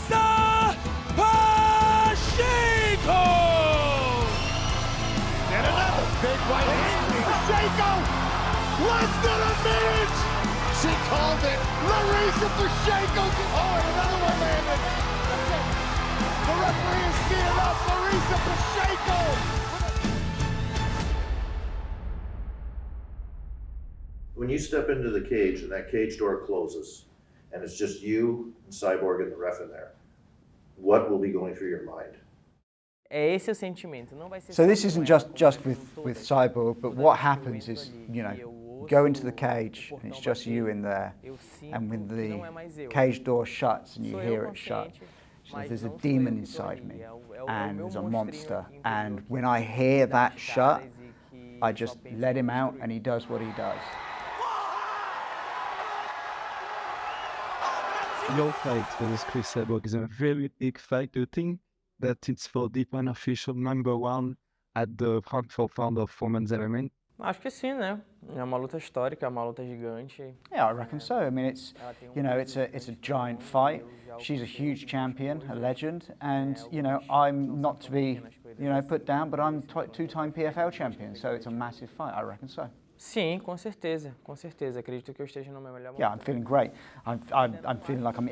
Larissa Pacheco! And another big right hand. Pacheco! Less than a minute! She called it. Larissa Pacheco. Oh, and another one landed. The referee is seeing up. Larissa Pacheco. When you step into the cage and that cage door closes, and it's just you and Cyborg and the ref in there, what will be going through your mind? É esse o sentimento, não vai ser. So this isn't just with Cyborg, but what happens is, you know, go into the cage and it's just you in there, and when the cage door shuts and you hear it shut, so there's a demon inside me and there's a monster, and when I hear that shut, I just let him out and he does what he does. Your fight with Chris Cyborg is a very big fight. Do you think that it's for the unofficial #1 at the Frankfurt Round of Women's MMA? Acho que sim, né? É uma luta histórica, é uma luta gigante. Yeah, I reckon so. I mean, it's, you know, it's a giant fight. She's a huge champion, a legend, and you know, I'm not to be, you know, put down, but I'm two-time PFL champion, so it's a massive fight. I reckon so. Sim, com certeza, com certeza. Acredito que eu esteja no meu melhor momento. Yeah, I'm feeling great. I'm feeling like I'm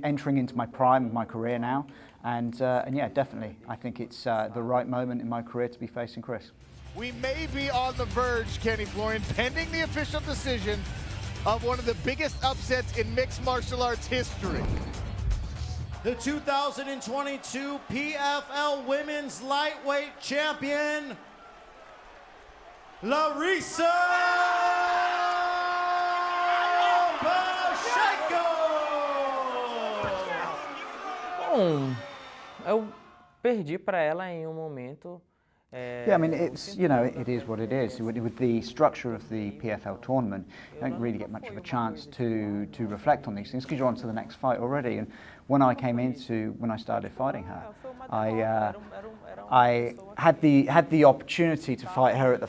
entering into my prime of my career now, and yeah, definitely, I think it's the right moment in my career to be facing Chris. We may be on the verge, Kenny Florian, pending the official decision of one of the biggest upsets in mixed martial arts history. The 2022 PFL Women's Lightweight Champion, Larissa Pacheco! Bom, eu perdi para ela em momento. Yeah, I mean, it's, you know, it is what it is. With the structure of the PFL tournament, you don't really get much of a chance to reflect on these things because you're on to the next fight already. And when I started fighting her, I had the opportunity to fight her at the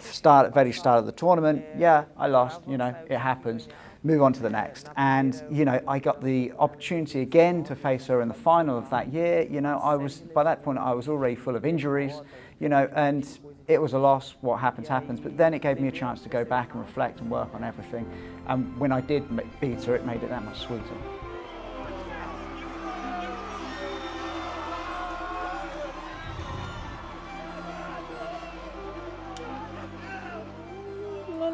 very start of the tournament. Yeah, I lost, you know, it happens. Move on to the next. And, you know, I got the opportunity again to face her in the final of that year. You know, by that point, I was already full of injuries, you know, and it was a loss. What happens, happens. But then it gave me a chance to go back and reflect and work on everything. And when I did beat her, it made it that much sweeter. Não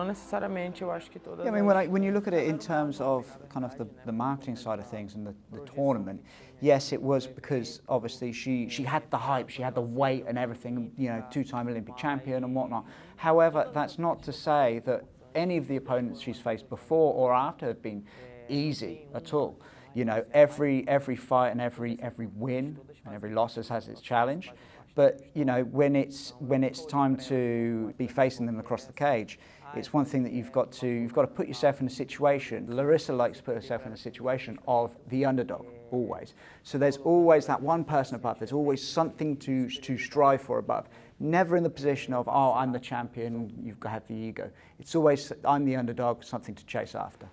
necessariamente, eu acho que todas. Yeah, I mean, when you look at it in terms of kind of the marketing side of things and the tournament, yes, it was because obviously she had the hype, she had the weight and everything, you know, two-time Olympic champion and whatnot. However, that's not to say that any of the opponents she's faced before or after have been easy at all. You know, every fight and every win and every loss has its challenge. But you know, when it's time to be facing them across the cage, it's one thing that you've got to put yourself in a situation. Larissa likes to put herself in a situation of the underdog, always. So there's always that one person above. There's always something to strive for above. Never in the position of, oh, I'm the champion, you've got to have the ego. It's always, I'm the underdog, something to chase after.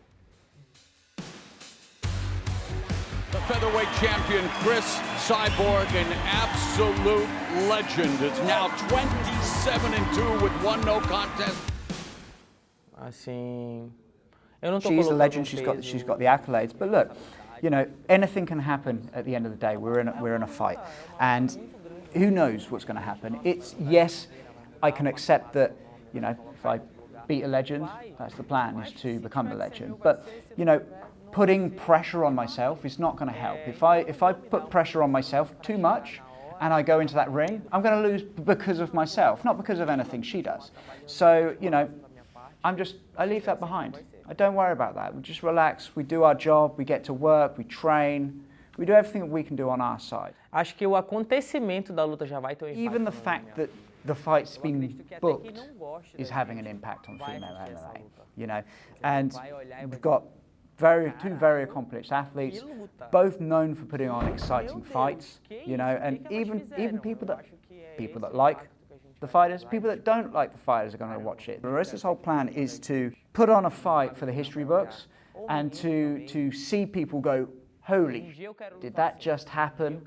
The featherweight champion, Chris Cyborg, an absolute legend. It's now 27-2 with one no contest. Assim, eu não tô She's a colocando legend. She's got the accolades. But look, you know, anything can happen at the end of the day. We're in a fight, and who knows what's going to happen? It's, yes, I can accept that. You know, if I beat a legend, that's the plan, is to become a legend. But you know, putting pressure on myself is not going to help. If I put pressure on myself too much and I go into that ring, I'm going to lose because of myself, not because of anything she does. So, you know, I leave that behind. I don't worry about that. We just relax, we do our job, we get to work, we train, we do everything that we can do on our side. Acho que o acontecimento da luta já vai ter impacto. Even the fact that the fight's been booked is having an impact on female MMA, you know, and we've got two very accomplished athletes, both known for putting on exciting fights, you know, and even people that like the fighters, people that don't like the fighters are going to watch it. Larissa's whole plan is to put on a fight for the history books and to see people go, holy, did that just happen?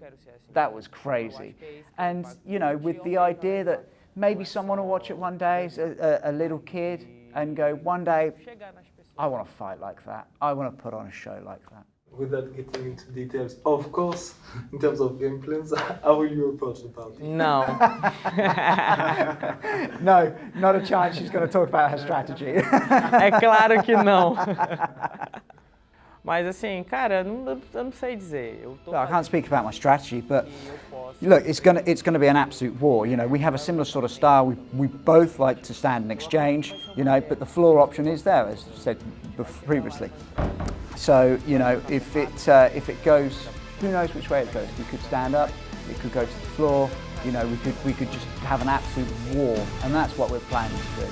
That was crazy. And, you know, with the idea that maybe someone will watch it one day, a little kid, and go, one day, I want to fight like that. I want to put on a show like that. Without getting into details, of course, in terms of game plans, how will you approach the party? Não. No, not a chance she's going to talk about her strategy. É claro que não. Mas assim, cara, eu não sei dizer. I can't speak about my strategy, but look, it's gonna be an absolute war. You know, we have a similar sort of style. We both like to stand and exchange. You know, but the floor option is there, as said previously. So you know, if it goes, who knows which way it goes? We could stand up. It could go to the floor. You know, we could just have an absolute war, and that's what we're planning to do.